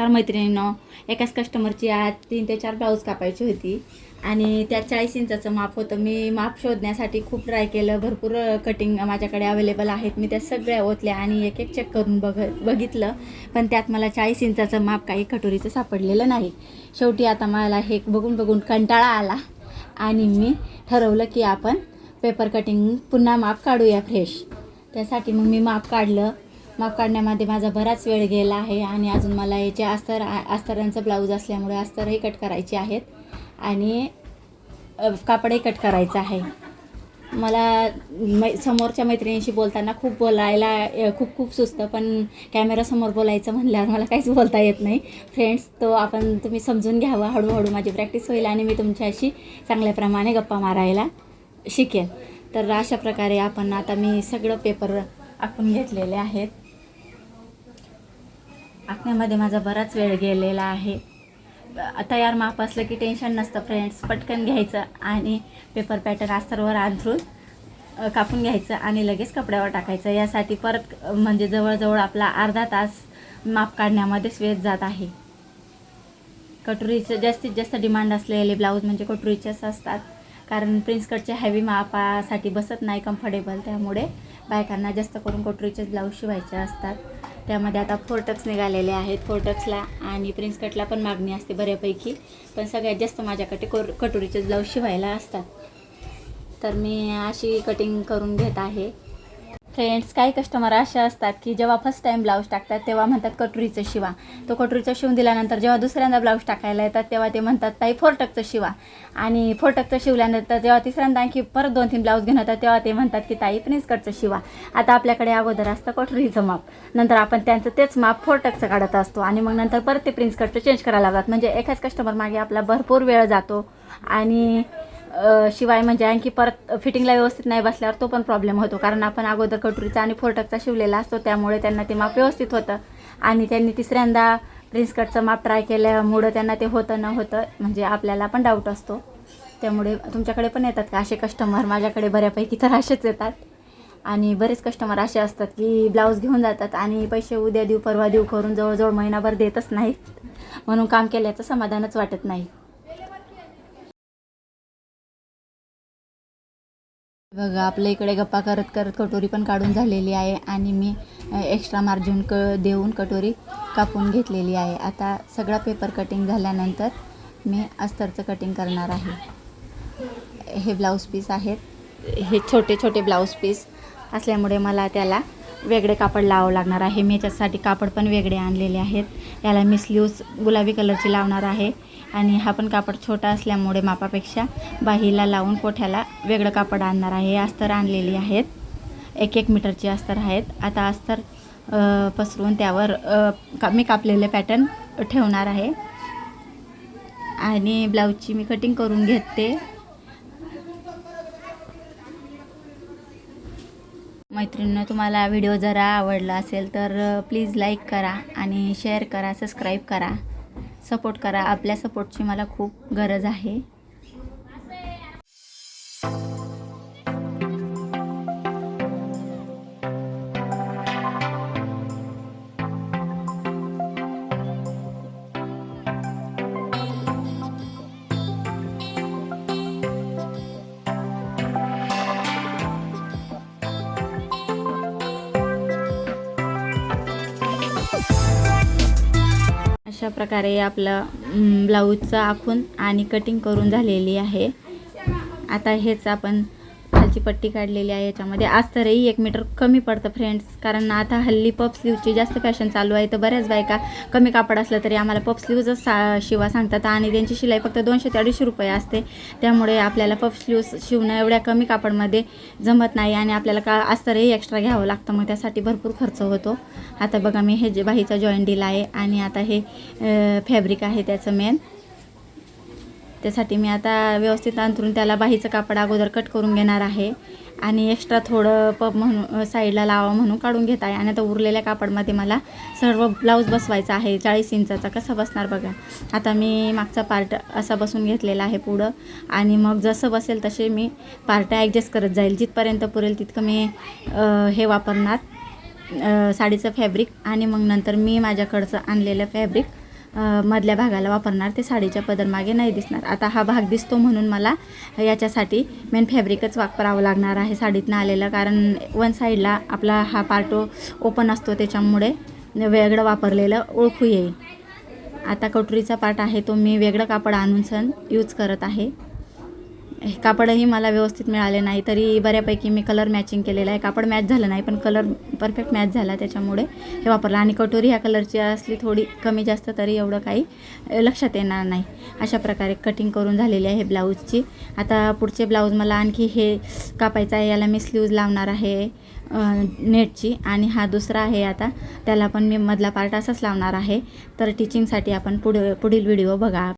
नमस्कार मैत्रिणींनो. एकाच कस्टमरची आज 3 ते 4 ब्लाऊज कापायची होती आणि त्या 40 इंचाचं माप होतं. मी माप शोधण्यासाठी खूप ट्राय केलं. भरपूर कटिंग माझ्याकडे अवेलेबल आहेत. मी त्या सगळ्या ओतल्या आणि एक एक चेक करून बघितलं, पण त्यात मला 40 इंचाचं माप काही कटोरीचं सापडलेलं नाही. शेवटी आता मला हे बघून कंटाळा आला आणि मी ठरवलं की आपण पेपर कटिंग पुन्हा माप काढूया फ्रेश. त्यासाठी मग मी माप काढलं. माप काढण्यामध्ये माझा बराच वेळ गेला आहे आणि अजून मला याचे अस्तरांचं ब्लाऊज असल्यामुळे अस्तरही कट करायचे आहेत आणि कापडही कट करायचं आहे. मला समोरच्या मैत्रिणींशी बोलताना खूप बोलायला खूप सुचतं, पण कॅमेरासमोर बोलायचं म्हणल्यावर मला काहीच बोलता येत नाही फ्रेंड्स. तो तुम्ही समजून घ्यावं. हळूहळू माझी प्रॅक्टिस होईल आणि मी तुमच्याशी चांगल्या प्रमाणे गप्पा मारायला शिकेन. तर अशा प्रकारे आता मी सगळं पेपर आखून घेतलेले आहेत. आखण्यामध्ये माझा बराच वेळ गेलेला आहे. तयार माप असलं की टेन्शन नसतं फ्रेंड्स. पटकन घ्यायचं आणि पेपर पॅटर्न अस्तरवर अंथरून कापून घ्यायचं आणि लगेच कपड्यावर टाकायचं. यासाठी परत म्हणजे जवळजवळ आपला अर्धा तास माप काढण्यामध्येच वेळ जात आहे. कटोरीचं जास्तीत जास्त डिमांड असलेले ब्लाऊज म्हणजे कटोरीचेच असतात, कारण प्रिन्स कटचे हेवी मापासाठी बसत नाही कम्फर्टेबल. त्यामुळे बायकांना जास्त करून कटोरीचेच ब्लाऊज शिवायचे असतात. त्यामध्ये आता 4 टक्स निघालेले आहेत. 4 टक्सला आणि प्रिन्स कटला पण मागणी असते बऱ्यापैकी, पण सगळ्यात जास्त माझ्याकडे कटोरीचेच ब्लाऊज शिवायला असतात. तर मी अशी कटिंग करून घेत आहे फ्रेंड्स. काही कस्टमर असे असतात की जेव्हा फर्स्ट टाईम ब्लाऊज टाकतात तेव्हा म्हणतात कटोरीचं शिवा. तो कटोरीचं शिवून दिल्यानंतर जेव्हा दुसऱ्यांदा ब्लाऊज टाकायला येतात तेव्हा ते म्हणतात ताई 4 टक्सचं शिवा. आणि 4 टक्सचं शिवल्यानंतर जेव्हा तिसऱ्यांदा आणखी परत 2-3 ब्लाऊज घेऊन येतात तेव्हा ते म्हणतात की ताई प्रिन्स कटचं शिवा. आता आपल्याकडे अगोदर असतं कटोरीचं माप, नंतर आपण त्यांचं तेच माप 4 टक्सचं काढत असतो आणि मग नंतर परत ते प्रिन्स कटचं चेंज करायला लागतात. म्हणजे एकाच कस्टमर मागे आपला भरपूर वेळ जातो आणि शिवाय म्हणजे आणखी परत फिटिंगला व्यवस्थित नाही बसल्यावर तो पण प्रॉब्लेम होतो, कारण आपण अगोदर कटोरीचा आणि 4 टक्सचा शिवलेला असतो. त्यामुळे त्यांना ते माप व्यवस्थित होतं आणि त्यांनी तिसऱ्यांदा प्रिन्स कटचं माप ट्राय केल्यामुळं त्यांना ते होतं न होतं म्हणजे आपल्याला पण डाऊट असतो. त्यामुळे तुमच्याकडे पण येतात का असे कस्टमर? माझ्याकडे बऱ्यापैकी तर असेच येतात. आणि बरेच कस्टमर असे असतात की ब्लाऊज घेऊन जातात आणि पैसे उद्या देऊ परवा देऊ करून जवळजवळ महिनाभर देतच नाहीत, म्हणून काम केल्याचं समाधानच वाटत नाही. बघा, आपल्या इकडे गप्पा करत करत कटोरी पण काढून झालेली आहे आणि मी एक्स्ट्रा मार्जिन देऊन कटोरी कापून घेतलेली आहे. आता सगळा पेपर कटिंग झाल्यानंतर मी अस्तरचं कटिंग करणार आहे. हे ब्लाऊज पीस आहेत. हे छोटे छोटे ब्लाऊज पीस असल्यामुळे मला त्याला वेगळे कापड लावावं लागणार आहे. मी याच्यासाठी कापड पण वेगळे आणलेले आहेत. याला मी स्लीव्स गुलाबी कलरची लावणार आहे आणि हा पण कापड छोटा असल्यामुळे मापापेक्षा बाहीला लावून कोठ्याला वेगळं कापड आणणार आहे. अस्तर आणलेली आहेत. 1-1 मीटरची अस्तर आहेत. आता अस्तर पसरून त्यावर मी कापलेले पॅटर्न ठेवणार आहे आणि ब्लाऊजची मी कटिंग करून घेते. मैत्रिणींनो, तुम्हाला व्हिडिओ जरा आवडला असेल तर प्लीज लाईक करा आणि शेअर करा, सबस्क्राईब करा, सपोर्ट करा. आपल्या सपोर्टची मला खूप गरज आहे. अशा प्रकारे आपलं ब्लाऊजचं आखून आणि कटिंग करून झालेली आहे. आता हेच आपण खालची पट्टी काढलेली आहे. याच्यामध्ये अस्तरही 1 मीटर कमी पडतं फ्रेंड्स, कारण आता हल्ली पफ स्लीवची जास्त फॅशन चालू आहे. तर बऱ्याच बायका कमी कापड असलं तरी आम्हाला पफ स्लीवच शिवा सांगतात आणि त्यांची शिलाई फक्त 200 ते 250 रुपये असते. त्यामुळे आपल्याला पफ स्लीव्स शिवणं एवढ्या कमी कापडमध्ये जमत नाही आणि आपल्याला अस्तरही एक्स्ट्रा घ्यावं लागतं, मग त्यासाठी भरपूर खर्च होतो. आता बघा, मी हे बाहीचा जॉईंट दिला आहे आणि आता हे फॅब्रिक आहे त्याचं मेन. त्यासाठी मी आता व्यवस्थित अंथरून त्याला बाहीचं कापड अगोदर कट करून घेणार आहे आणि एक्स्ट्रा थोडं पब म्हणून साईडला लावा म्हणून काढून घेत आहे. आणि आता उरलेल्या कापडमध्ये मला सर्व ब्लाऊज बसवायचा आहे. 40 इंचाचा कसा बसणार बघा. आता मी मागचा पार्ट असा बसून घेतलेला आहे पुढं आणि मग जसं बसेल तसे मी पार्ट ॲडजस्ट करत जाईल. जिथपर्यंत पुरेल तितकं मी हे वापरणार साडीचं फॅब्रिक आणि मग नंतर मी माझ्याकडचं आणलेलं फॅब्रिक मधल्या भागाला वापरणार ते साडीच्या पदरमागे नाही दिसणार. आता हा भाग दिसतो म्हणून मला याच्यासाठी मेन फॅब्रिकच वापरावं लागणार आहे साडीतनं आलेलं, कारण वन साईडला आपला हा पार्ट ओपन असतो त्याच्यामुळे वेगळं वापरलेलं ओळखू येईल. आता कटोरीचा पार्ट आहे तो मी वेगळं कापड आणून सण यूज करत आहे. कापडही मला व्यवस्थित मिळाले नाही, तरी बऱ्यापैकी मी कलर मॅचिंग केलेलं आहे. कापड मॅच झालं नाही पण कलर परफेक्ट मॅच झाला, त्याच्यामुळे हे वापरलं. आणि कटोरी ह्या कलरची असली थोडी कमी जास्त तरी एवढं काही लक्षात येणार नाही. अशा प्रकारे कटिंग करून झालेली आहे ब्लाऊजची. आता पुढचे ब्लाऊज मला आणखी हे कापायचं आहे. याला मी स्लीव्ज लावणार आहे नेटची, आणि हा दुसरा आहे आता त्याला पण मी मधला पार्ट असाच लावणार आहे. तर टिचिंगसाठी आपण पुढील व्हिडिओ बघा.